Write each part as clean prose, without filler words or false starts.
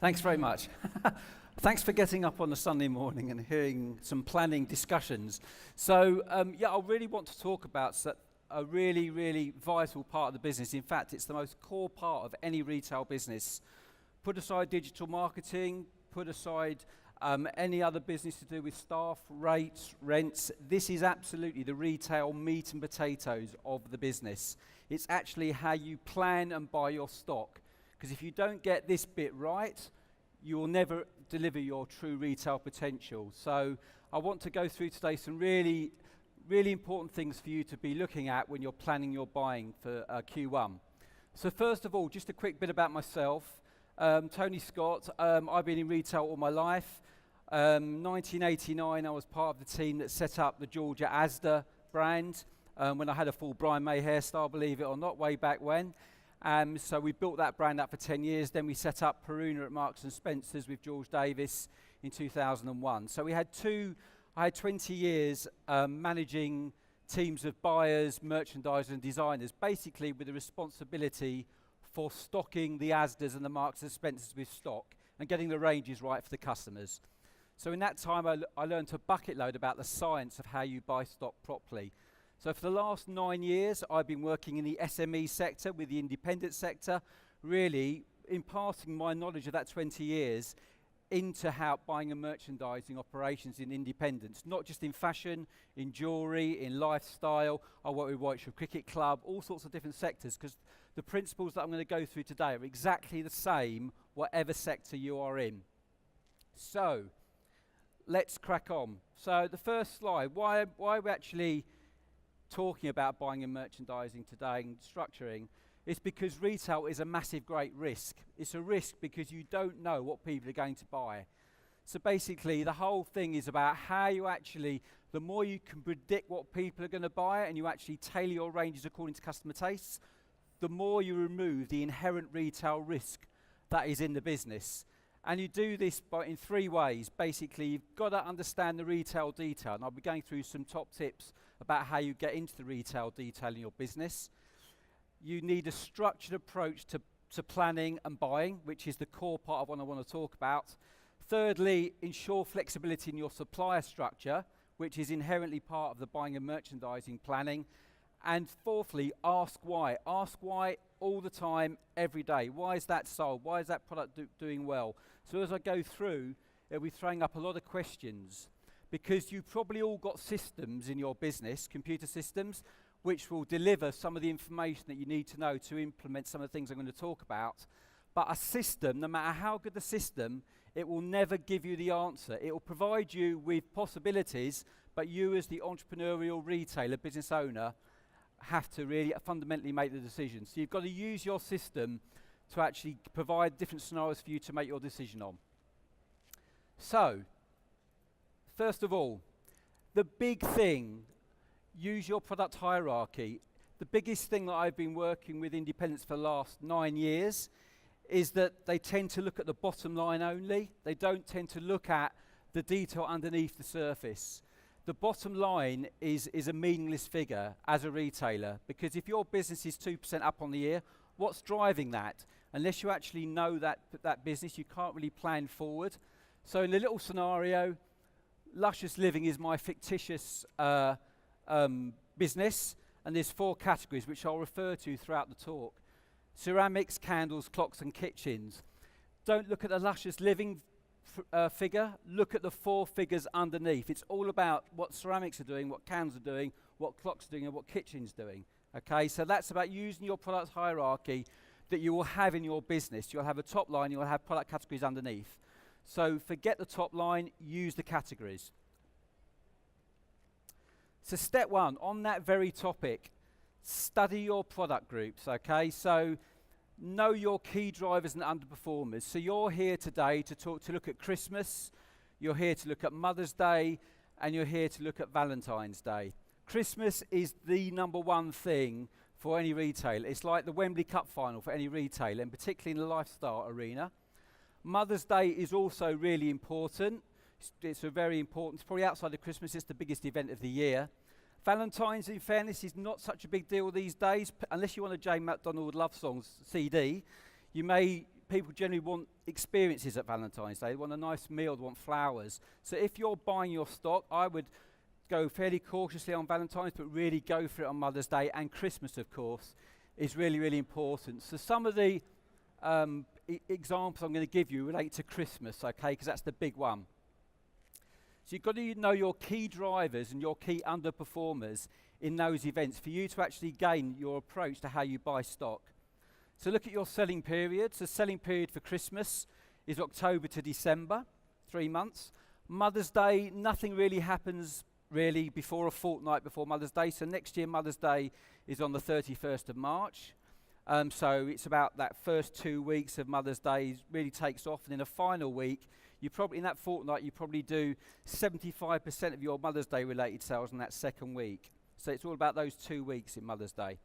Thanks very much. Thanks for getting up on a Sunday morning and hearing some planning discussions. So, I really want to talk about a really, really vital part of the business. In fact, it's the most core part of any retail business. Put aside digital marketing, put aside any other business to do with staff, rates, rents. This is absolutely the retail meat and potatoes of the business. It's actually how you plan and buy your stock. Because if you don't get this bit right, you will never deliver your true retail potential. So I want to go through today some really, really important things for you to be looking at when you're planning your buying for Q1. So first of all, just a quick bit about myself. Tony Scott, I've been in retail all my life. 1989, I was part of the team that set up the Georgia Asda brand when I had a full Brian May hairstyle, believe it or not, way back when. So we built that brand up for 10 years. Then we set up Peruna at Marks and Spencer's with George Davis in 2001. So I had 20 years managing teams of buyers, merchandisers and designers, basically with the responsibility for stocking the Asdas and the Marks and Spencer's with stock and getting the ranges right for the customers. So in that time, I learned a bucket load about the science of how you buy stock properly. So for the last 9 years, I've been working in the SME sector with the independent sector, really imparting my knowledge of that 20 years into how buying and merchandising operations in independence, not just in fashion, in jewellery, in lifestyle. I work with Warwickshire Cricket Club, all sorts of different sectors, because the principles that I'm going to go through today are exactly the same, whatever sector you are in. So let's crack on. So the first slide, why are we actually talking about buying and merchandising today and structuring? It's because retail is a massive, great risk. It's a risk because you don't know what people are going to buy. So basically, the whole thing is about how you actually, the more you can predict what people are going to buy and you actually tailor your ranges according to customer tastes, the more you remove the inherent retail risk that is in the business. And you do this in 3 ways. Basically, you've got to understand the retail detail. And I'll be going through some top tips about how you get into the retail detail in your business. You need a structured approach to planning and buying, which is the core part of what I want to talk about. Thirdly, ensure flexibility in your supplier structure, which is inherently part of the buying and merchandising planning. And fourthly, ask why. Ask why all the time, every day. Why is that sold? Why is that product doing well? So as I go through, it'll be throwing up a lot of questions, because you've probably all got systems in your business, computer systems, which will deliver some of the information that you need to know to implement some of the things I'm going to talk about. But a system, no matter how good the system, it will never give you the answer. It will provide you with possibilities, but you as the entrepreneurial retailer, business owner, have to really fundamentally make the decision. So you've got to use your system to actually provide different scenarios for you to make your decision on. So, first of all, the big thing, use your product hierarchy. The biggest thing that I've been working with independents for the last 9 years is that they tend to look at the bottom line only. They don't tend to look at the detail underneath the surface. The bottom line is a meaningless figure as a retailer, because if your business is 2% up on the year, what's driving that? Unless you actually know that business, you can't really plan forward. So in a little scenario, Luscious Living is my fictitious business, and there's 4 categories which I'll refer to throughout the talk. Ceramics, candles, clocks and kitchens. Don't look at the Luscious Living figure, look at the 4 figures underneath. It's all about what ceramics are doing, what candles are doing, what clocks are doing and what kitchen's doing. Okay, so that's about using your product hierarchy that you will have in your business. You'll have a top line, you'll have product categories underneath. So forget the top line, use the categories. So step 1, on that very topic, study your product groups, okay? So know your key drivers and underperformers. So you're here today to look at Christmas, you're here to look at Mother's Day, and you're here to look at Valentine's Day. Christmas is the number one thing for any retailer. It's like the Wembley Cup final for any retailer, and particularly in the lifestyle arena. Mother's Day is also really important. It's a very important, it's probably outside of Christmas, it's the biggest event of the year. Valentine's, in fairness, is not such a big deal these days, unless you want a Jane MacDonald Love Songs CD. You may people generally want experiences at Valentine's Day. They want a nice meal, they want flowers. So if you're buying your stock, I would go fairly cautiously on Valentine's, but really go for it on Mother's Day, and Christmas, of course, is really, really important. So some of the examples I'm going to give you relate to Christmas, okay, because that's the big one. So you've got to know your key drivers and your key underperformers in those events for you to actually gain your approach to how you buy stock. So look at your selling periods. The selling period for Christmas is October to December, 3 months. Mother's Day, nothing really happens really before a fortnight before Mother's Day. So next year Mother's Day is on the 31st of March. So it's about that first 2 weeks of Mother's Day really takes off. And in the final week, you probably, in that fortnight, you probably do 75% of your Mother's Day related sales in that second week. So it's all about those 2 weeks in Mother's Day.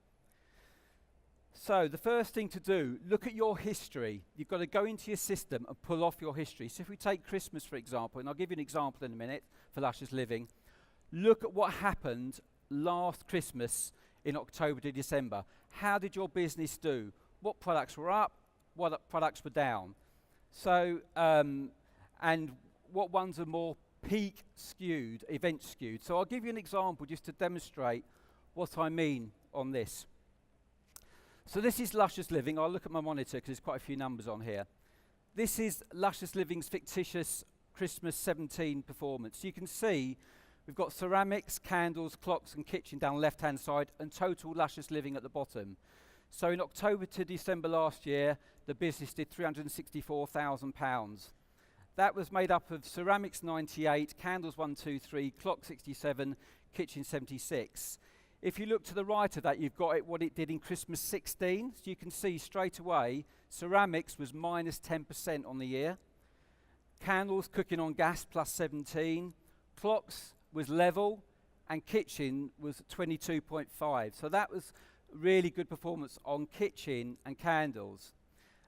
So the first thing to do, look at your history. You've got to go into your system and pull off your history. So if we take Christmas, for example, and I'll give you an example in a minute for Luscious Living, look at what happened last Christmas in October to December. How did your business do? What products were up? What products were down? So, and what ones are more peak skewed, event skewed? So I'll give you an example just to demonstrate what I mean on this. So this is Luscious Living. I'll look at my monitor because there's quite a few numbers on here. This is Luscious Living's fictitious Christmas 17 performance. You can see we've got ceramics, candles, clocks and kitchen down the left-hand side and total Luscious Living at the bottom. So in October to December last year, the business did £364,000. That was made up of ceramics 98, candles 123, clock 67, kitchen 76. If you look to the right of that, you've got what it did in Christmas 16. So you can see straight away, ceramics was minus 10% on the year. Candles, cooking on gas, plus 17. Clocks was level, and kitchen was 22.5. So that was really good performance on kitchen and candles.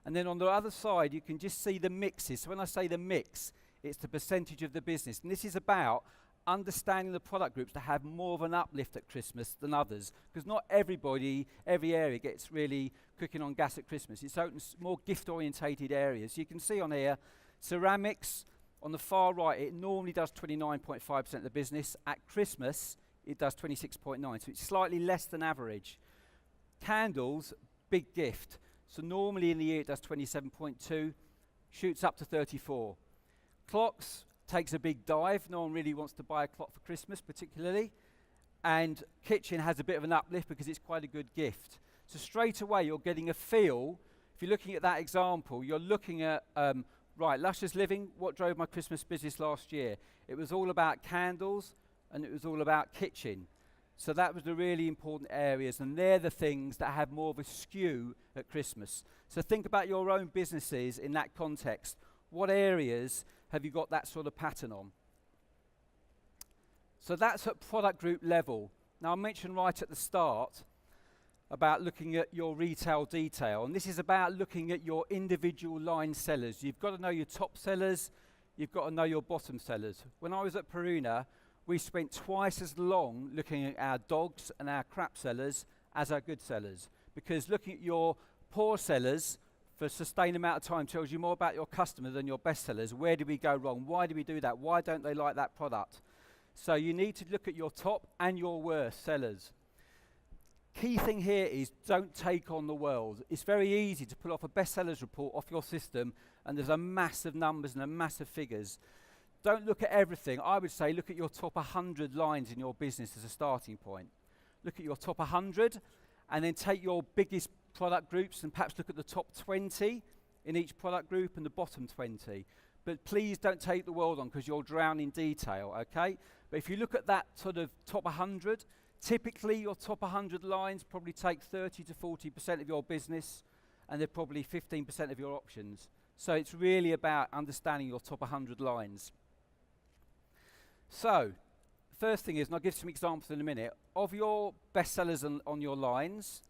And then on the other side, you can just see the mixes. So when I say the mix, it's the percentage of the business. And this is about understanding the product groups to have more of an uplift at Christmas than others, because not everybody, every area gets really cooking on gas at Christmas. It's more gift-orientated areas. You can see on here, ceramics, on the far right, it normally does 29.5% of the business. At Christmas, it does 26.9%, so it's slightly less than average. Candles, big gift. So normally in the year, it does 27.2%, shoots up to 34%. Clocks, takes a big dive. No one really wants to buy a clock for Christmas particularly. And kitchen has a bit of an uplift because it's quite a good gift. So straight away you're getting a feel. If you're looking at that example, you're looking at, right, Luscious Living, what drove my Christmas business last year? It was all about candles and it was all about kitchen. So that was the really important areas, and they're the things that have more of a skew at Christmas. So think about your own businesses in that context. What areas have you got that sort of pattern on? So that's at product group level. Now I mentioned right at the start about looking at your retail detail, and this is about looking at your individual line sellers. You've got to know your top sellers, you've got to know your bottom sellers. When I was at Peruna, we spent twice as long looking at our dogs and our crap sellers as our good sellers, because looking at your poor sellers for a sustained amount of time tells you more about your customer than your best sellers. Where did we go wrong? Why did we do that? Why don't they like that product? So you need to look at your top and your worst sellers. Key thing here is don't take on the world. It's very easy to pull off a bestsellers report off your system and there's a mass of numbers and a mass of figures. Don't look at everything. I would say look at your top 100 lines in your business as a starting point. Look at your top 100 and then take your biggest product groups and perhaps look at the top 20 in each product group and the bottom 20. But please don't take the world on because you'll drown in detail, okay? But if you look at that sort of top 100, typically your top 100 lines probably take 30 to 40% of your business and they're probably 15% of your options. So it's really about understanding your top 100 lines. So, first thing is, and I'll give some examples in a minute, of your bestsellers on your lines,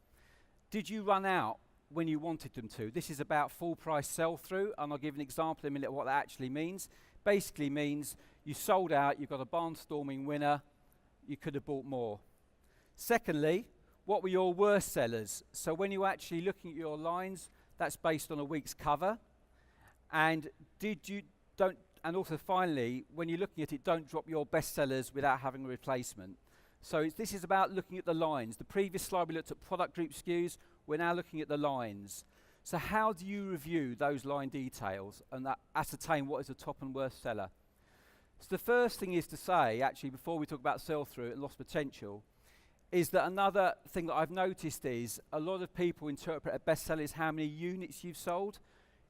did you run out when you wanted them to? This is about full price sell-through, and I'll give an example in a minute of what that actually means. Basically means you sold out, you've got a barnstorming winner, you could have bought more. Secondly, what were your worst sellers? So when you're actually looking at your lines, that's based on a week's cover. And and also finally, when you're looking at it, don't drop your best sellers without having a replacement. So this is about looking at the lines. The previous slide we looked at product group SKUs, we're now looking at the lines. So how do you review those line details and ascertain what is a top and worst seller? So the first thing is to say, actually, before we talk about sell-through and lost potential, is that another thing that I've noticed is a lot of people interpret a bestseller as how many units you've sold.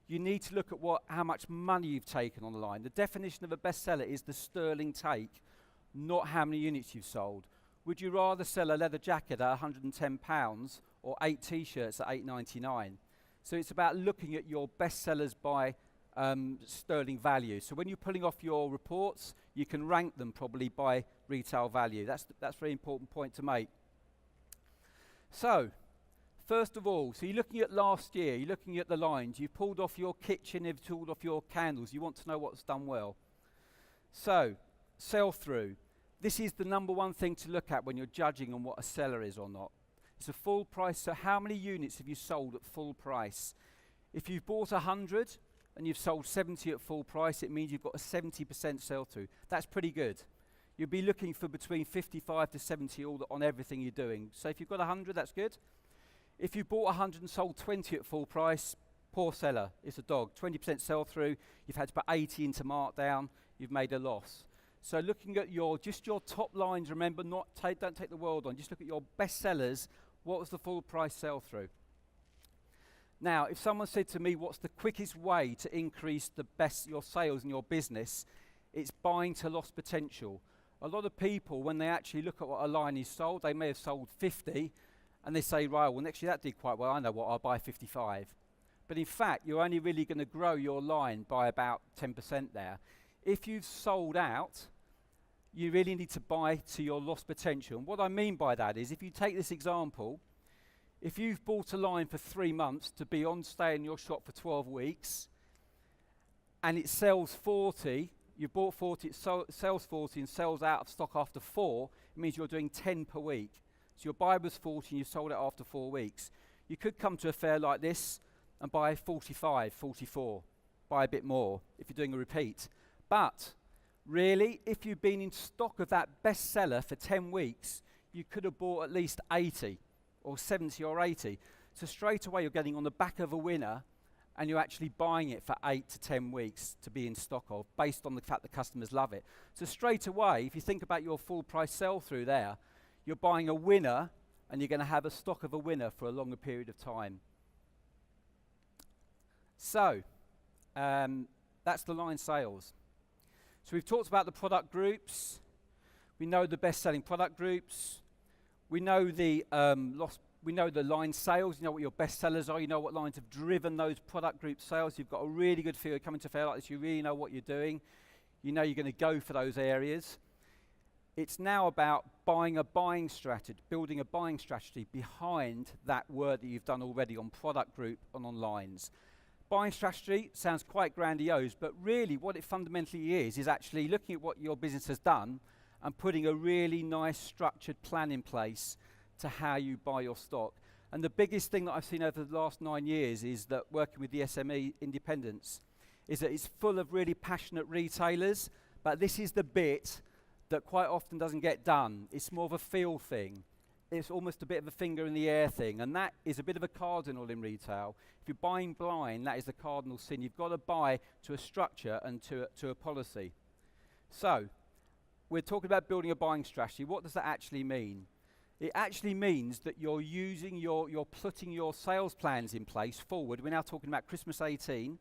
You need to look at how much money you've taken on the line. The definition of a bestseller is the sterling take, not how many units you've sold. Would you rather sell a leather jacket at £110 or 8 t-shirts at £8.99? So it's about looking at your bestsellers by sterling value. So when you're pulling off your reports, you can rank them probably by retail value. That's a very important point to make. So, first of all, so you're looking at last year, you're looking at the lines, you've pulled off your kitchen, you've pulled off your candles, you want to know what's done well. So, sell-through. This is the number one thing to look at when you're judging on what a seller is or not. It's a full price, so how many units have you sold at full price? If you've bought 100 and you've sold 70 at full price, it means you've got a 70% sell-through. That's pretty good. You'll be looking for between 55 to 70 on everything you're doing. So if you've got 100, that's good. If you bought 100 and sold 20 at full price, poor seller, it's a dog. 20% sell-through, you've had to put 80 into markdown, you've made a loss. So looking at your top lines, remember, don't take the world on, just look at your best sellers. What was the full price sell-through? Now, if someone said to me, what's the quickest way to increase your sales in your business, it's buying to loss potential. A lot of people, when they actually look at what a line is sold, they may have sold 50, and they say, right, well, next year that did quite well, I know what, I'll buy 55. But in fact, you're only really going to grow your line by about 10% there. If you've sold out, you really need to buy to your loss potential. And what I mean by that is, if you take this example, if you've bought a line for 3 months to be on stay in your shop for 12 weeks, and it sells 40, you bought 40, it sells 40 and sells out of stock after 4, it means you're doing 10 per week. So your buy was 40 and you sold it after 4 weeks. You could come to a fair like this and buy 45, 44, buy a bit more if you're doing a repeat. But really, if you've been in stock of that bestseller for 10 weeks, you could have bought at least 80 or 70 or 80. So straight away you're getting on the back of a winner and you're actually buying it for 8 to 10 weeks to be in stock of, based on the fact that customers love it. So straight away, if you think about your full price sell-through there, you're buying a winner and you're going to have a stock of a winner for a longer period of time. So, that's the line sales. So we've talked about the product groups. We know the best-selling product groups. We know the line sales. You know what your best sellers are. You know what lines have driven those product group sales. You've got a really good feel coming to a fair like this. You really know what you're doing. You know you're going to go for those areas. It's now about building a buying strategy behind that work that you've done already on product group and on lines. Buying strategy sounds quite grandiose, but really what it fundamentally is actually looking at what your business has done and putting a really nice structured plan in place to how you buy your stock. And the biggest thing that I've seen over the last 9 years is that working with the SME independents is that it's full of really passionate retailers, but this is the bit that quite often doesn't get done. It's more of a feel thing. It's almost a bit of a finger in the air thing, and that is a bit of a cardinal in retail. If you're buying blind, that is the cardinal sin. You've got to buy to a structure and to a policy. So, we're talking about building a buying strategy. What does that actually mean? It actually means that you're putting your sales plans in place forward. We're now talking about Christmas 18.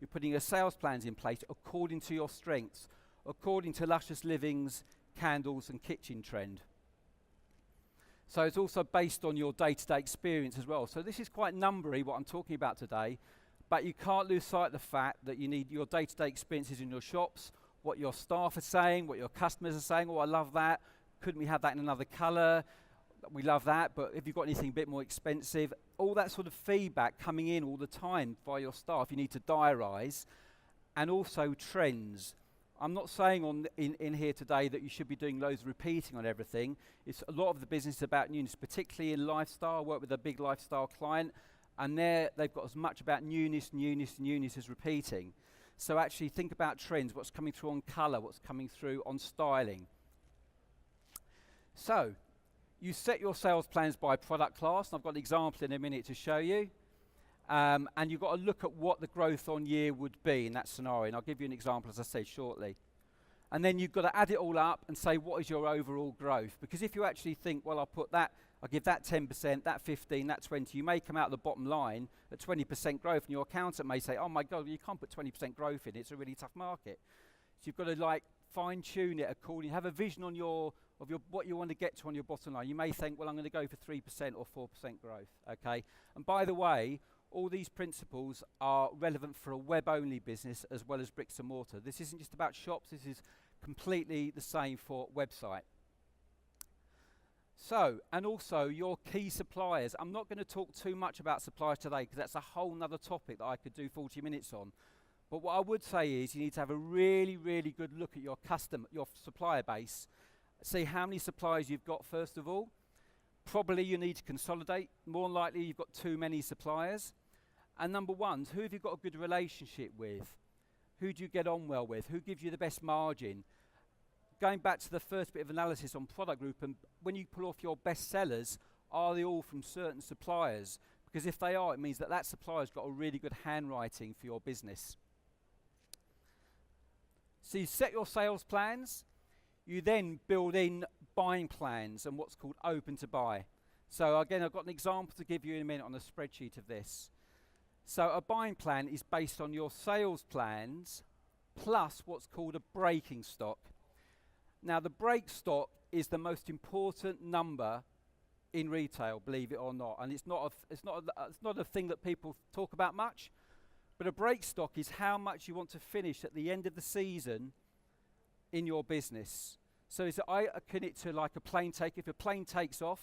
You're putting your sales plans in place according to your strengths, according to Luscious Living's candles and kitchen trend. So it's also based on your day-to-day experience as well. So this is quite numbery, what I'm talking about today, but you can't lose sight of the fact that you need your day-to-day experiences in your shops, what your staff are saying, what your customers are saying. Oh, I love that. Couldn't we have that in another colour? We love that, but if you've got anything a bit more expensive, all that sort of feedback coming in all the time by your staff, you need to diarise, and also trends. I'm not saying in here today that you should be doing loads of repeating on everything. It's a lot of the business is about newness, particularly in lifestyle. I work with a big lifestyle client, And they've got as much about newness as repeating. So actually think about trends, what's coming through on colour, what's coming through on styling. So you set your sales plans by product class, and I've got an example in a minute to show you. And you've got to look at what the growth on year would be in that scenario, and I'll give you an example, as I say, shortly. And then you've got to add it all up and say, what is your overall growth? Because if you actually think, well, I'll give that 10%, that 15, that 20, you may come out the bottom line at 20% growth, and your accountant may say, oh my God, you can't put 20% growth in, it's a really tough market. So you've got to fine tune it accordingly, have a vision on what you want to get to on your bottom line. You may think, well, I'm going to go for 3% or 4% growth, okay? And by the way, all these principles are relevant for a web-only business as well as bricks and mortar. This isn't just about shops, this is completely the same for website. So, and also your key suppliers. I'm not going to talk too much about suppliers today because that's a whole nother topic that I could do 40 minutes on. But what I would say is you need to have a really, really good look at your supplier base. See how many suppliers you've got first of all. Probably you need to consolidate. More than likely you've got too many suppliers. And number one, who have you got a good relationship with? Who do you get on well with? Who gives you the best margin? Going back to the first bit of analysis on product group, and when you pull off your best sellers, are they all from certain suppliers? Because if they are, it means that supplier's got a really good handwriting for your business. So you set your sales plans, you then build in buying plans and what's called open to buy. So again, I've got an example to give you in a minute on a spreadsheet of this. So a buying plan is based on your sales plans plus what's called a breaking stock. Now the break stock is the most important number in retail, believe it or not, and it's not a thing that people talk about much. But a break stock is how much you want to finish at the end of the season in your business. So I akin it to like a plane take. If a plane takes off,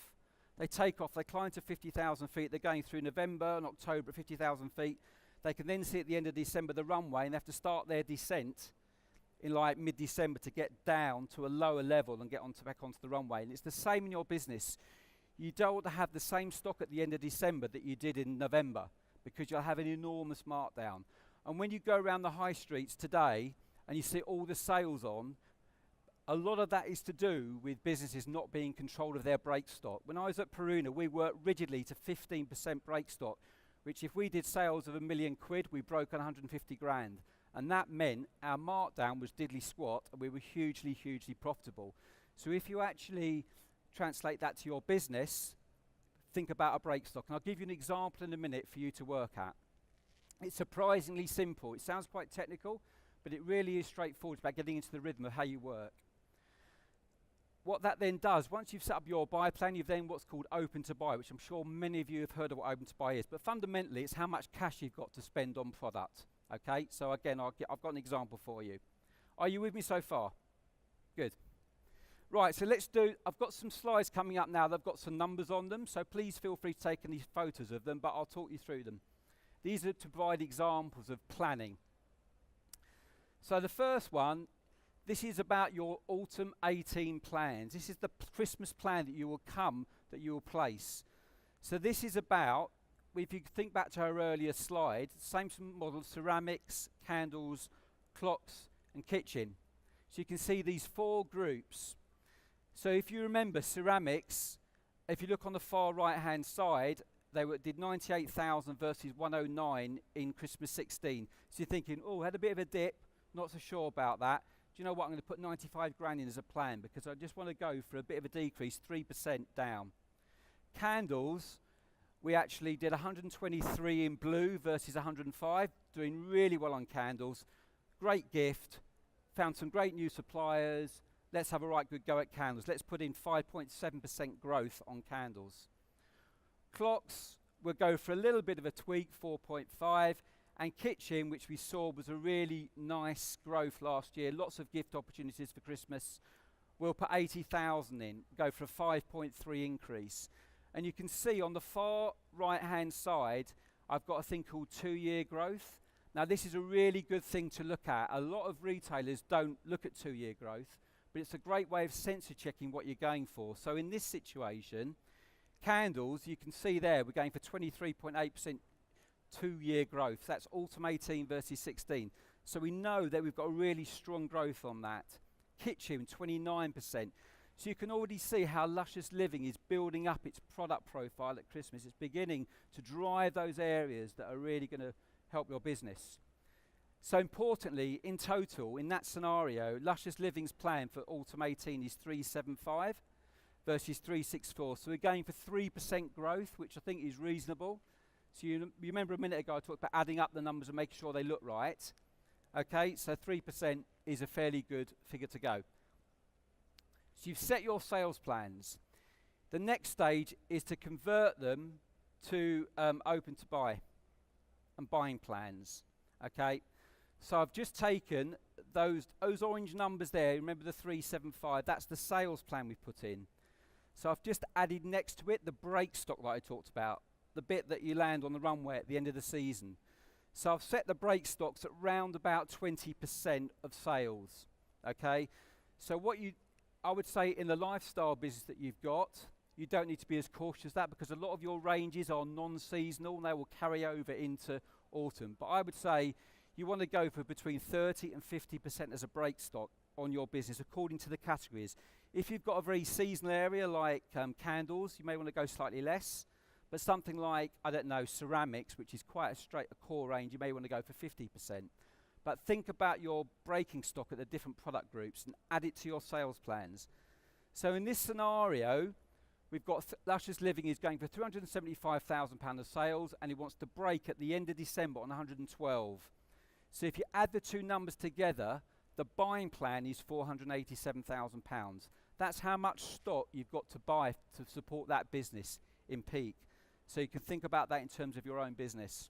they climb to 50,000 feet. They're going through November and October at 50,000 feet. They can then see at the end of December the runway, and they have to start their descent in like mid-December to get down to a lower level and get back onto the runway. And it's the same in your business. You don't want to have the same stock at the end of December that you did in November, because you'll have an enormous markdown. And when you go around the high streets today and you see all the sales on, a lot of that is to do with businesses not being in control of their break stock. When I was at Peruna, we worked rigidly to 15% break stock, which if we did sales of £1 million, we broke 150 grand. And that meant our markdown was diddly squat and we were hugely, hugely profitable. So if you actually translate that to your business, think about a break stock. And I'll give you an example in a minute for you to work at. It's surprisingly simple. It sounds quite technical, but it really is straightforward. It's about getting into the rhythm of how you work. What that then does, once you've set up your buy plan, you've then what's called open to buy, which I'm sure many of you have heard of what open to buy is. But fundamentally, it's how much cash you've got to spend on product. Okay, so again, I've got an example for you. Are you with me so far? Good. Right, so I've got some slides coming up now that have got some numbers on them, so please feel free to take any photos of them, but I'll talk you through them. These are to provide examples of planning. So the first one, this is about your autumn 18 plans. This is the Christmas plan that you will place. So this is about, if you think back to our earlier slide, same model, ceramics, candles, clocks, and kitchen. So you can see these 4 groups. So if you remember ceramics, if you look on the far right-hand side, they did 98,000 versus 109 in Christmas 16. So you're thinking, oh, had a bit of a dip, not so sure about that. Do you know what? I'm going to put 95 grand in as a plan because I just want to go for a bit of a decrease, 3% down. Candles, we actually did 123 in blue versus 105, doing really well on candles. Great gift, found some great new suppliers. Let's have a right good go at candles. Let's put in 5.7% growth on candles. Clocks, we'll go for a little bit of a tweak, 4.5. And kitchen, which we saw was a really nice growth last year. Lots of gift opportunities for Christmas. We'll put 80,000 in, go for a 5.3 increase. And you can see on the far right-hand side, I've got a thing called 2-year growth. Now, this is a really good thing to look at. A lot of retailers don't look at 2-year growth, but it's a great way of sensor checking what you're going for. So in this situation, candles, you can see there, we're going for 23.8% 2-year growth. That's autumn 18 versus 16. So we know that we've got a really strong growth on that. Kitchen, 29%. So you can already see how Luscious Living is building up its product profile at Christmas. It's beginning to drive those areas that are really going to help your business. So importantly, in total, in that scenario, Luscious Living's plan for autumn 18 is 375 versus 364. So we're going for 3% growth, which I think is reasonable. So you remember a minute ago I talked about adding up the numbers and making sure they look right. Okay, so 3% is a fairly good figure to go. So you've set your sales plans. The next stage is to convert them to open to buy and buying plans. Okay, so I've just taken those orange numbers there. Remember the 375, that's the sales plan we've put in. So I've just added next to it the break stock that I talked about, the bit that you land on the runway at the end of the season. So I've set the break stocks at round about 20% of sales. Okay, so I would say in the lifestyle business that you've got, you don't need to be as cautious as that, because a lot of your ranges are non-seasonal and they will carry over into autumn. But I would say you want to go for between 30 and 50% as a break stock on your business according to the categories. If you've got a very seasonal area like candles, you may want to go slightly less. But something like, I don't know, ceramics, which is quite a core range, you may want to go for 50%. But think about your breaking stock at the different product groups and add it to your sales plans. So in this scenario, we've got Luscious Living is going for £375,000 of sales, and it wants to break at the end of December on 112. So if you add the two numbers together, the buying plan is £487,000. That's how much stock you've got to buy to support that business in peak. So you can think about that in terms of your own business.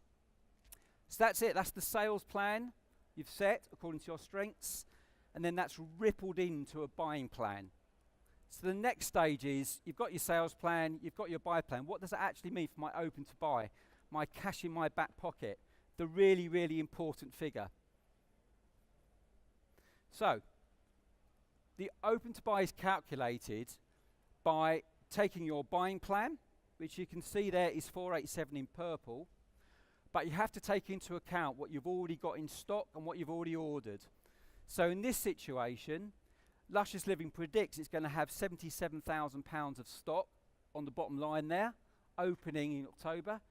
So that's it. That's the sales plan you've set according to your strengths, and then that's rippled into a buying plan. So the next stage is you've got your sales plan, you've got your buy plan. What does it actually mean for my open to buy, my cash in my back pocket? The really, really important figure. So the open to buy is calculated by taking your buying plan, which you can see there is 487 in purple, but you have to take into account what you've already got in stock and what you've already ordered. So in this situation, Luscious Living predicts it's going to have £77,000 of stock on the bottom line there, opening in October.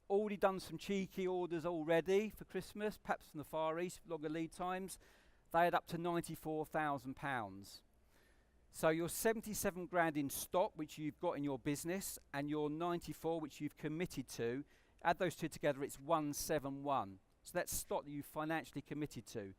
Already done some cheeky orders already for Christmas, perhaps from the Far East, longer lead times. They add up to £94,000. So your 77 grand in stock, which you've got in your business, and your 94, which you've committed to, add those two together, it's 171. So that's stock that you've financially committed to.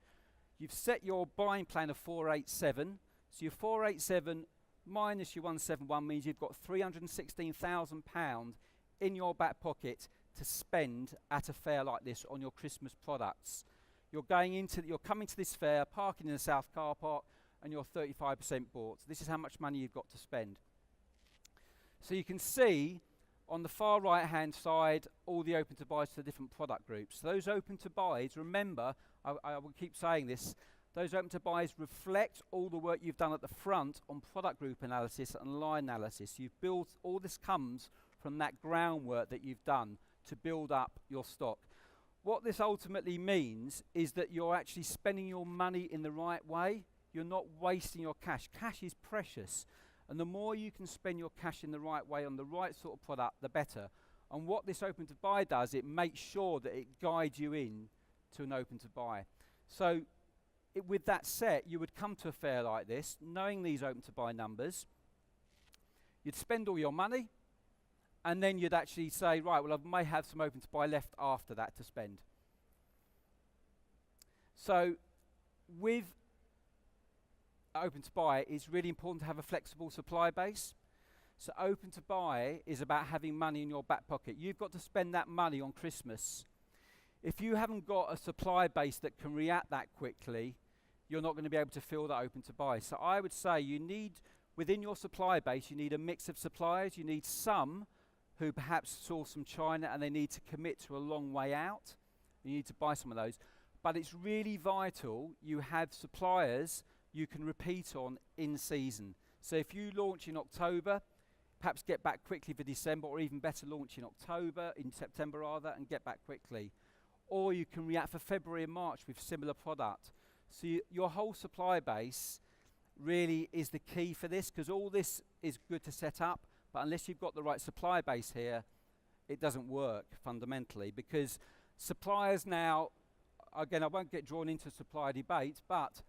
You've set your buying plan of 487. So your 487 minus your 171 means you've got £316,000 in your back pocket to spend at a fair like this on your Christmas products. You're coming to this fair, parking in the South car park, and you're 35% bought. This is how much money you've got to spend. So you can see on the far right hand side all the open to buys for the different product groups. So those open to buys, remember, I will keep saying this, those open to buys reflect all the work you've done at the front on product group analysis and line analysis. You've built, all this comes from that groundwork that you've done to build up your stock. What this ultimately means is that you're actually spending your money in the right way. You're not wasting your cash. Cash is precious. And the more you can spend your cash in the right way on the right sort of product, the better. And what this open to buy does, it makes sure that it guides you in to an open to buy. So with that set, you would come to a fair like this, knowing these open to buy numbers. You'd spend all your money, and then you'd actually say, right, well, I may have some open to buy left after that to spend. So with open to buy, it's really important to have a flexible supply base. So open to buy is about having money in your back pocket. You've got to spend that money on Christmas. If you haven't got a supply base that can react that quickly, you're not going to be able to fill that open to buy. So I would say you need, within your supply base, you need a mix of suppliers. You need some who perhaps source from China and they need to commit to a long way out. You need to buy some of those. But it's really vital you have suppliers you can repeat on in season. So if you launch in October, perhaps get back quickly for December, or even better, launch in October, in September rather, and get back quickly. Or you can react for February and March with similar product. So your whole supply base really is the key for this, because all this is good to set up, but unless you've got the right supply base here, it doesn't work fundamentally, because suppliers now, again, I won't get drawn into supplier debate, but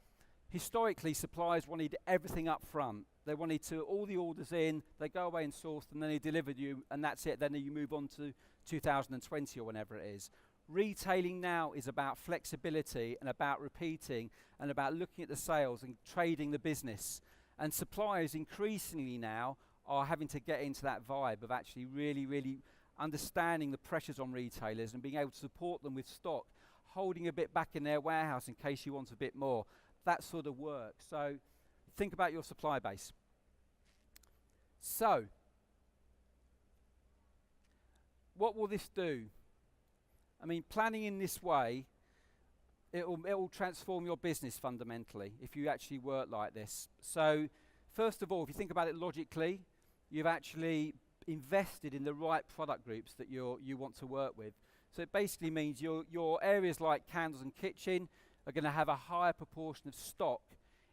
historically suppliers wanted everything up front. They wanted to all the orders in, they go away and source, and then they deliver you, and that's it. Then you move on to 2020 or whenever it is. Retailing now is about flexibility and about repeating and about looking at the sales and trading the business. And suppliers increasingly now are having to get into that vibe of actually really, really understanding the pressures on retailers and being able to support them with stock, holding a bit back in their warehouse in case you want a bit more. That sort of work. So think about your supply base. So what will this do? I mean, planning in this way, it will transform your business fundamentally if you actually work like this. So first of all, if you think about it logically, you've actually invested in the right product groups that you want to work with. So it basically means your areas like candles and kitchen are going to have a higher proportion of stock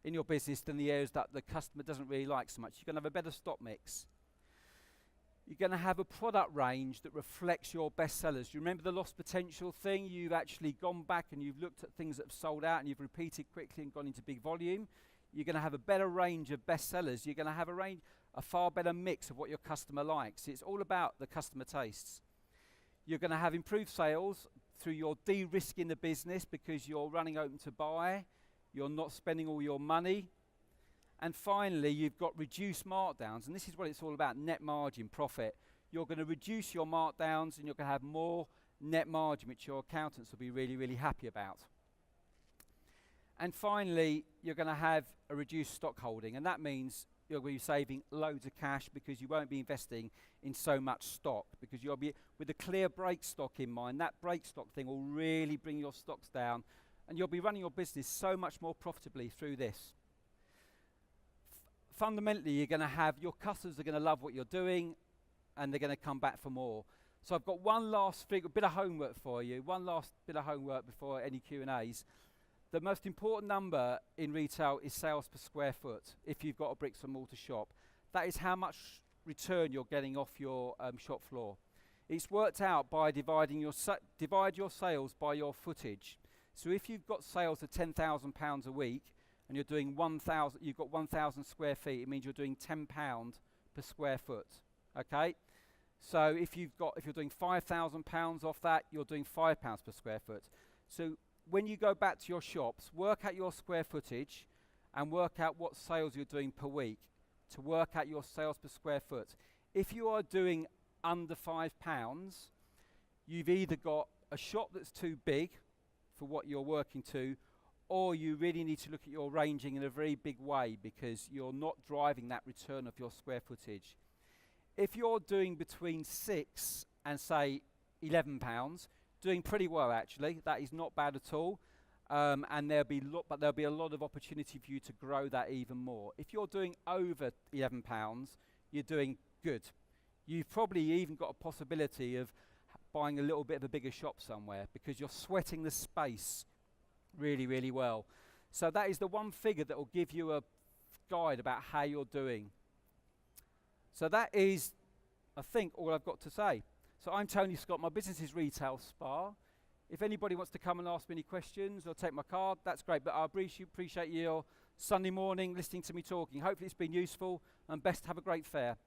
in your business than the areas that the customer doesn't really like so much. You're going to have a better stock mix. You're going to have a product range that reflects your best sellers. Do you remember the lost potential thing? You've actually gone back and you've looked at things that have sold out and you've repeated quickly and gone into big volume. You're going to have a better range of best sellers. You're going to have a far better mix of what your customer likes. It's all about the customer tastes. You're going to have improved sales through your de-risking the business because you're running open to buy. You're not spending all your money. And finally, you've got reduced markdowns, and this is what it's all about, net margin, profit. You're going to reduce your markdowns, and you're going to have more net margin, which your accountants will be really, really happy about. And finally, you're going to have a reduced stock holding, and that means you're going to be saving loads of cash because you won't be investing in so much stock, because you'll be with a clear break stock in mind. That break stock thing will really bring your stocks down, and you'll be running your business so much more profitably through this. Fundamentally, you're going to have your customers are going to love what you're doing, and they're going to come back for more. So I've got one last bit of homework for you. One last bit of homework before any Q&As. The most important number in retail is sales per square foot. If you've got a bricks and mortar shop, that is how much return you're getting off your shop floor. It's worked out by divide your sales by your footage. So if you've got sales of £10,000 a week, and you're doing you've got 1,000 square feet, it means you're doing £10 per square foot, okay? So if you're doing £5,000 off that, you're doing £5 per square foot. So when you go back to your shops, work out your square footage and work out what sales you're doing per week to work out your sales per square foot. If you are doing under £5, you've either got a shop that's too big for what you're working to, or you really need to look at your ranging in a very big way because you're not driving that return of your square footage. If you're doing between £6 and say £11, doing pretty well actually, that is not bad at all, and there'll be a lot of opportunity for you to grow that even more. If you're doing over £11, you're doing good. You've probably even got a possibility of buying a little bit of a bigger shop somewhere because you're sweating the space really, really well. So that is the one figure that will give you a guide about how you're doing. So that is, I think, all I've got to say. So I'm Tony Scott. My business is Retail Spa. If anybody wants to come and ask me any questions or take my card, that's great. But I appreciate your Sunday morning listening to me talking. Hopefully it's been useful, and best have a great fair.